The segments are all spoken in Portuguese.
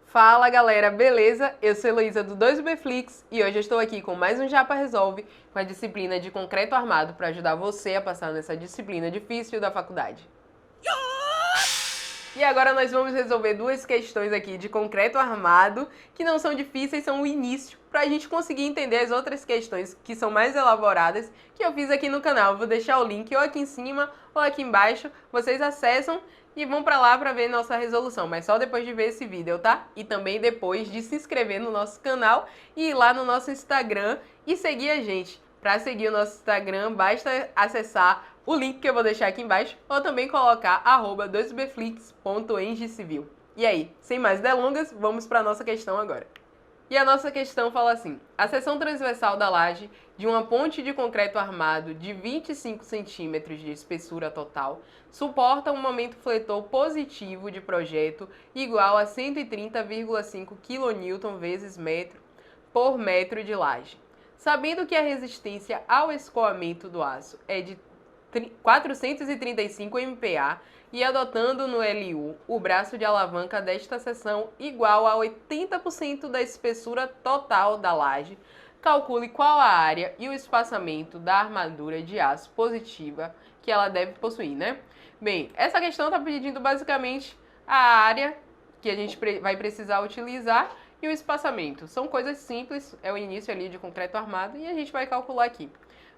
Fala galera, beleza? Eu sou Heloísa do 2Bflix e hoje eu estou aqui com mais um Japa Resolve com a disciplina de concreto armado para ajudar você a passar nessa disciplina difícil da faculdade. E agora nós vamos resolver duas questões aqui de concreto armado que não são difíceis, são o início para a gente conseguir entender as outras questões que são mais elaboradas que eu fiz aqui no canal. Vou deixar o link ou aqui em cima ou aqui embaixo, vocês acessam e vão para lá para ver nossa resolução, mas só depois de ver esse vídeo, tá? E também depois de se inscrever no nosso canal e ir lá no nosso Instagram e seguir a gente. Para seguir o nosso Instagram, basta acessar o link que eu vou deixar aqui embaixo ou também colocar @2bflix.engcivil. E aí, sem mais delongas, vamos para a nossa questão agora. E a nossa questão fala assim: a seção transversal da laje de uma ponte de concreto armado de 25 centímetros de espessura total suporta um momento fletor positivo de projeto igual a 130,5 kN vezes metro por metro de laje. Sabendo que a resistência ao escoamento do aço é de 435 MPa e adotando no LU o braço de alavanca desta seção igual a 80% da espessura total da laje, calcule qual a área e o espaçamento da armadura de aço positiva que ela deve possuir, né? Bem, essa questão está pedindo basicamente a área que a gente vai precisar utilizar e o espaçamento. São coisas simples, é o início ali de concreto armado e a gente vai calcular aqui.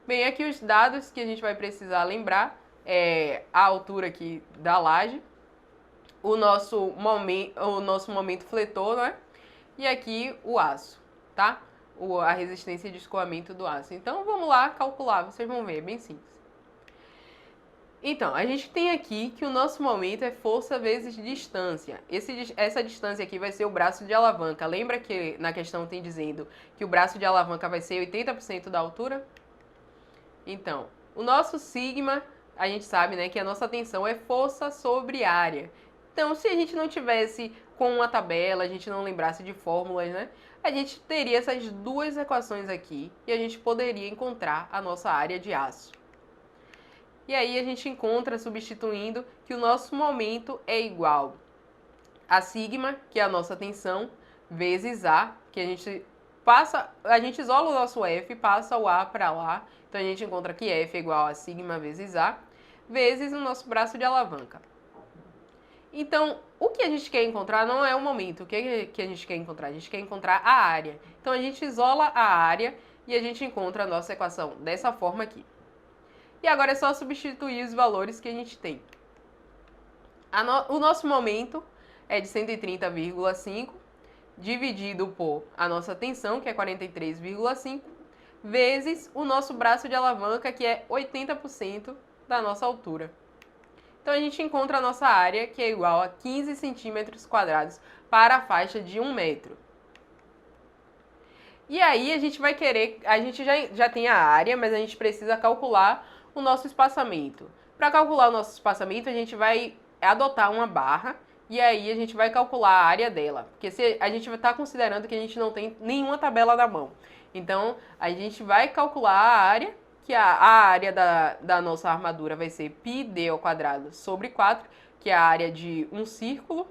Bem, aqui os dados que a gente vai precisar lembrar é a altura aqui da laje, o nosso momento fletor, né? E aqui o aço, tá? A resistência de escoamento do aço. Então vamos lá calcular, vocês vão ver, é bem simples. Então, a gente tem aqui que o nosso momento é força vezes distância. Essa distância aqui vai ser o braço de alavanca. Lembra que na questão tem dizendo que o braço de alavanca vai ser 80% da altura? Então, o nosso sigma, a gente sabe, né, que a nossa tensão é força sobre área. Então, se a gente não tivesse com uma tabela, a gente não lembrasse de fórmulas, né, a gente teria essas duas equações aqui e a gente poderia encontrar a nossa área de aço. E aí a gente encontra, substituindo, que o nosso momento é igual a sigma, que é a nossa tensão, vezes A, que a gente isola o nosso F, passa o A para lá, então a gente encontra que F é igual a sigma vezes A, vezes o nosso braço de alavanca. Então, o que a gente quer encontrar não é o momento, o que a gente quer encontrar? A gente quer encontrar a área. Então a gente isola a área e a gente encontra a nossa equação dessa forma aqui. E agora é só substituir os valores que a gente tem. O nosso momento é de 130,5 dividido por a nossa tensão, que é 43,5, vezes o nosso braço de alavanca, que é 80% da nossa altura. Então a gente encontra a nossa área, que é igual a 15 centímetros quadrados para a faixa de 1 metro. E aí a gente vai querer, a gente já tem a área, mas a gente precisa calcular o nosso espaçamento. Para calcular o nosso espaçamento, a gente vai adotar uma barra e aí a gente vai calcular a área dela. Porque se a gente está considerando que a gente não tem nenhuma tabela na mão. Então, a gente vai calcular a área, que a área da nossa armadura vai ser πd ao quadrado sobre 4, que é a área de um círculo.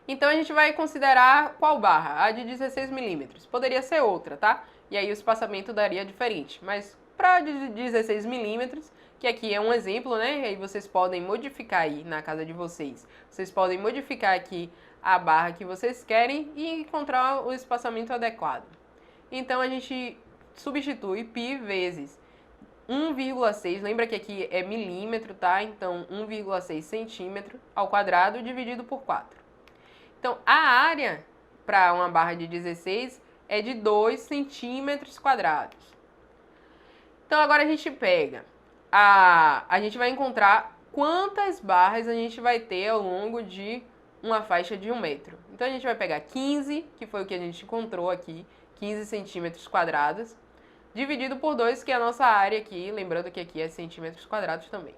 Então, a gente vai considerar qual barra? A de 16 milímetros. Poderia ser outra, tá? E aí o espaçamento daria diferente, mas para 16 milímetros, que aqui é um exemplo, né? E aí vocês podem modificar aí na casa de vocês. Vocês podem modificar aqui a barra que vocês querem e encontrar o espaçamento adequado. Então a gente substitui π vezes 1,6, lembra que aqui é milímetro, tá? Então 1,6 centímetro ao quadrado dividido por 4. Então a área para uma barra de 16 é de 2 centímetros quadrados. Então agora a gente pega, a gente vai encontrar quantas barras a gente vai ter ao longo de uma faixa de 1 metro. Então a gente vai pegar 15, que foi o que a gente encontrou aqui, 15 centímetros quadrados, dividido por 2, que é a nossa área aqui, lembrando que aqui é centímetros quadrados também.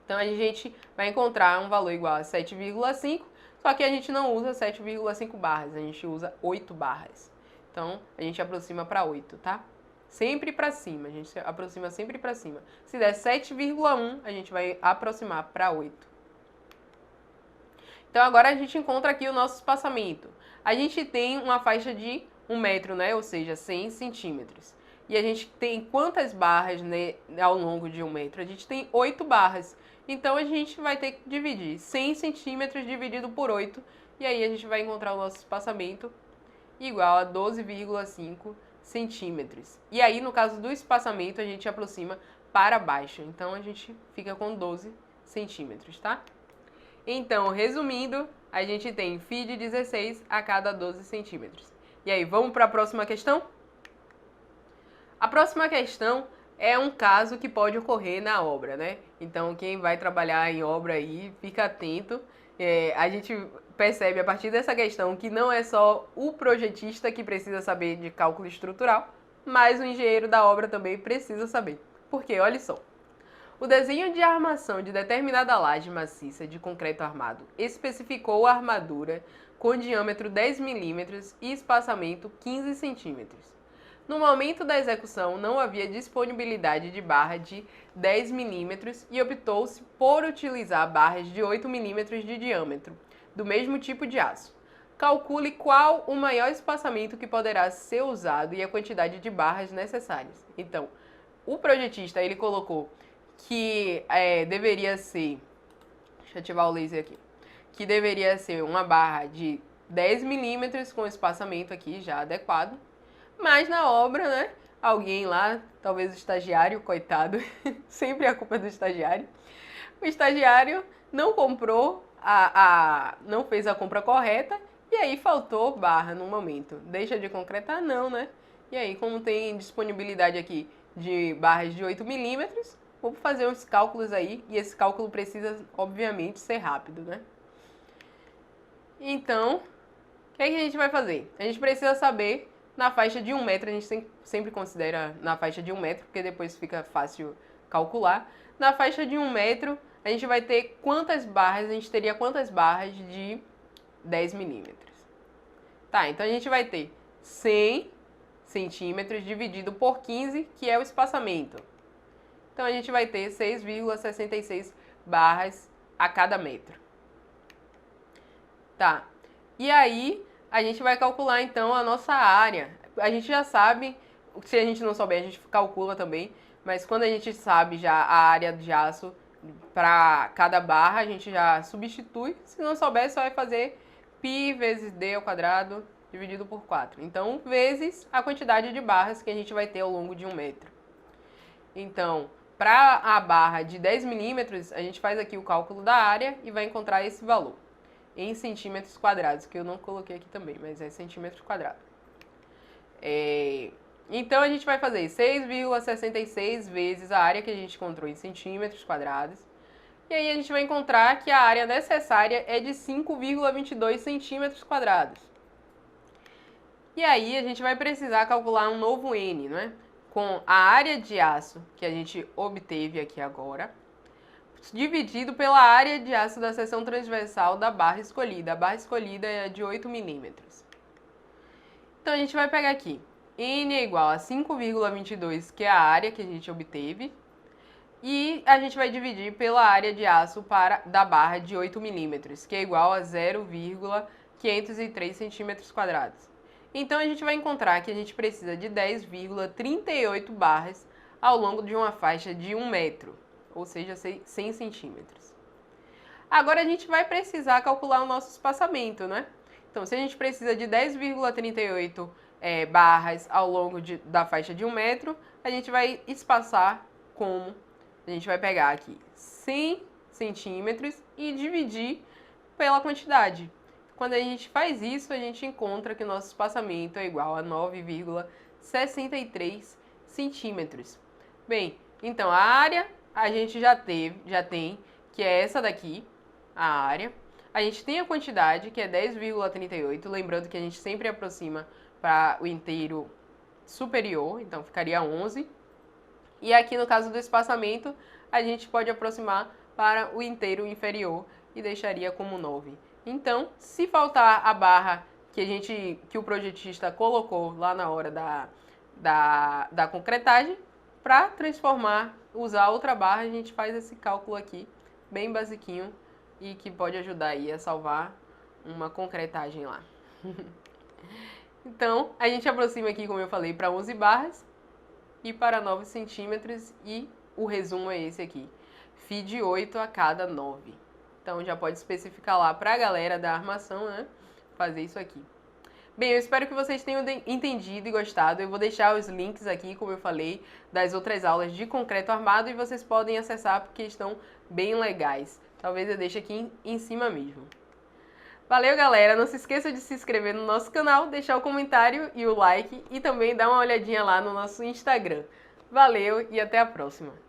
Então a gente vai encontrar um valor igual a 7,5, só que a gente não usa 7,5 barras, a gente usa 8 barras. Então a gente aproxima para 8, tá? Sempre para cima, a gente se aproxima sempre para cima. Se der 7,1, a gente vai aproximar para 8. Então agora a gente encontra aqui o nosso espaçamento. A gente tem uma faixa de 1 metro, né? Ou seja, 100 centímetros. E a gente tem quantas barras, né, ao longo de 1 metro? A gente tem 8 barras. Então a gente vai ter que dividir 100 centímetros dividido por 8. E aí a gente vai encontrar o nosso espaçamento igual a 12,5 centímetros. E aí, no caso do espaçamento, a gente aproxima para baixo. Então a gente fica com 12 centímetros, tá? Então, resumindo, a gente tem φ de 16 a cada 12 centímetros. E aí, vamos para a próxima questão? A próxima questão é um caso que pode ocorrer na obra, né? Então, quem vai trabalhar em obra aí, fica atento. A gente percebe a partir dessa questão que não é só o projetista que precisa saber de cálculo estrutural, mas o engenheiro da obra também precisa saber. Porque, olha só, o desenho de armação de determinada laje maciça de concreto armado especificou a armadura com diâmetro 10 milímetros e espaçamento 15 centímetros. No momento da execução, não havia disponibilidade de barra de 10 milímetros e optou-se por utilizar barras de 8 milímetros de diâmetro, do mesmo tipo de aço. Calcule qual o maior espaçamento que poderá ser usado e a quantidade de barras necessárias. Então, o projetista ele colocou que deveria ser, deixa eu ativar o laser aqui, que deveria ser uma barra de 10 milímetros com espaçamento aqui já adequado, mas na obra, né, alguém lá, talvez o estagiário, coitado, sempre a culpa é do estagiário, o estagiário não comprou, não fez a compra correta e aí faltou barra no momento. Deixa de concretar? Não, né? E aí, como tem disponibilidade aqui de barras de 8 milímetros, vou fazer uns cálculos aí, e esse cálculo precisa, obviamente, ser rápido, né? Então, o que é que a gente vai fazer? A gente precisa saber, na faixa de 1 metro, a gente sempre considera na faixa de 1 metro, porque depois fica fácil calcular. Na faixa de 1 metro, a gente vai ter quantas barras, a gente teria quantas barras de 10 milímetros. Tá, então a gente vai ter 100 centímetros dividido por 15, que é o espaçamento. Então, a gente vai ter 6,66 barras a cada metro. Tá. E aí, a gente vai calcular, então, a nossa área. A gente já sabe, se a gente não souber, a gente calcula também. Mas quando a gente sabe já a área de aço para cada barra, a gente já substitui. Se não souber, só vai fazer π vezes d ao quadrado dividido por 4. Então, vezes a quantidade de barras que a gente vai ter ao longo de 1 metro. Então, para a barra de 10 milímetros, a gente faz aqui o cálculo da área e vai encontrar esse valor em centímetros quadrados, que eu não coloquei aqui também, mas é centímetros quadrados. Então, a gente vai fazer 6,66 vezes a área que a gente encontrou em centímetros quadrados. E aí a gente vai encontrar que a área necessária é de 5,22 centímetros quadrados. E aí a gente vai precisar calcular um novo N, não é? Com a área de aço que a gente obteve aqui agora, dividido pela área de aço da seção transversal da barra escolhida. A barra escolhida é de 8 milímetros. Então, a gente vai pegar aqui, N é igual a 5,22, que é a área que a gente obteve, e a gente vai dividir pela área de aço da barra de 8 milímetros, que é igual a 0,503 centímetros quadrados. Então, a gente vai encontrar que a gente precisa de 10,38 barras ao longo de uma faixa de 1 metro, ou seja, 100 centímetros. Agora, a gente vai precisar calcular o nosso espaçamento, né? Então, se a gente precisa de 10,38 barras ao longo da faixa de 1 metro, a gente vai espaçar como? A gente vai pegar aqui 100 centímetros e dividir pela quantidade. Quando a gente faz isso, a gente encontra que o nosso espaçamento é igual a 9,63 centímetros. Bem, então a área a gente já tem, que é essa daqui, a área. A gente tem a quantidade, que é 10,38, lembrando que a gente sempre aproxima para o inteiro superior, então ficaria 11. E aqui no caso do espaçamento, a gente pode aproximar para o inteiro inferior e deixaria como 9. Então, se faltar a barra que o projetista colocou lá na hora da concretagem, para usar outra barra, a gente faz esse cálculo aqui, bem basiquinho, e que pode ajudar aí a salvar uma concretagem lá. Então, a gente aproxima aqui, como eu falei, para 11 barras e para 9 centímetros e o resumo é esse aqui. Fie de 8 a cada 9. Então, já pode especificar lá para a galera da armação, né? Fazer isso aqui. Bem, eu espero que vocês tenham entendido e gostado. Eu vou deixar os links aqui, como eu falei, das outras aulas de concreto armado e vocês podem acessar porque estão bem legais. Talvez eu deixe aqui em cima mesmo. Valeu, galera! Não se esqueça de se inscrever no nosso canal, deixar o comentário e o like e também dar uma olhadinha lá no nosso Instagram. Valeu e até a próxima!